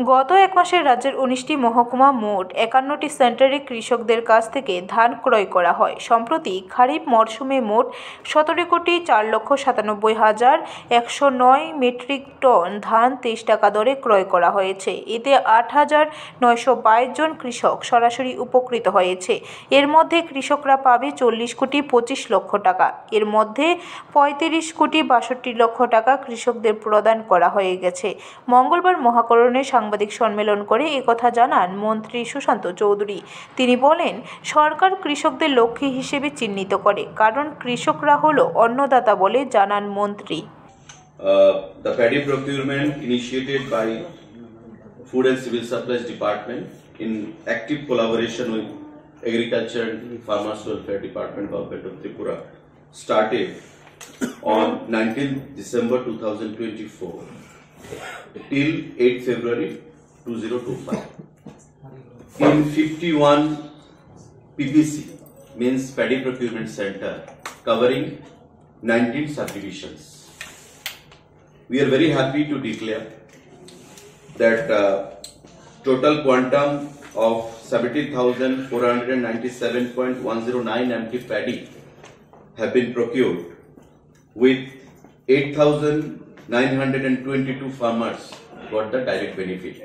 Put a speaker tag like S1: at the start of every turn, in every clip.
S1: গত এক মাসে রাজ্যের 19টি মহকুমা মোট 51টি সেন্টারে কৃষকদের কাছ থেকে ধান ক্রয় করা হয়। সম্প্রতি খারিফ মরশুমে মোট 17,97,109 মেট্রিক টন ধান 23 টাকা দরে ক্রয় করা হয়েছে। এতে 8,922 জন কৃষক সরাসরি উপকৃত হয়েছে। এর মধ্যে কৃষকরা পাবে 40,25 লক্ষ টাকা। এর মধ্যে 35,62 লক্ষ টাকা কৃষকদের প্রদান করা হয়ে গেছে। মঙ্গলবার মহাকরণে সাংবাদিক সম্মেলন করে একথা জানান মন্ত্রী সুশান্ত চৌধুরী। তিনি বলেন, সরকার কৃষকদের লক্ষ্মী হিসেবে চিহ্নিত করে, কারণ কৃষকরা হলো অন্নদাতা বলে জানান মন্ত্রী।
S2: The paddy procurement initiated by Food and Civil Supplies Department in active collaboration with Agriculture and Farmers Welfare Department, Government of Tripura, started on 19th December 2024 till 8th February 2025. In 51 PPC, means Paddy Procurement Center, covering 19 subdivisions. We are very happy to declare that total quantum of 70,497.109 MT paddy have been procured, with 8,922 farmers got the direct benefit.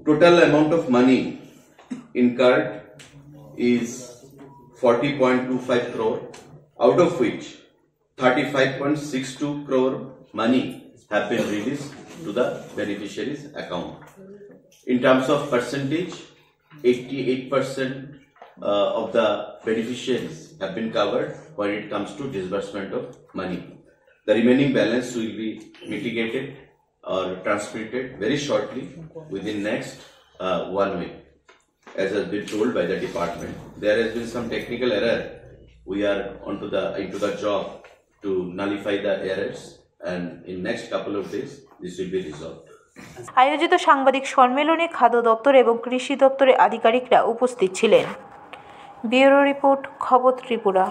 S2: Total amount of money incurred is 40.25 crore, out of which 35.62 crore money have been released to the beneficiaries' account. In terms of percentage, 88% of the beneficiaries have been covered when it comes to disbursement of money. The remaining balance will be mitigated or transmitted very shortly within next 1 week, as has been told by the department. There has been some technical error. We are into the job to nullify the errors, and in next couple of days this will be resolved.
S1: আয়োজিত সাংবাদিক সম্মেলনে খাদ্য দপ্তর এবং কৃষি দপ্তরের আধিকারিকরা উপস্থিত ছিলেন। ব্যুরো রিপোর্ট, খবর ত্রিপুরা।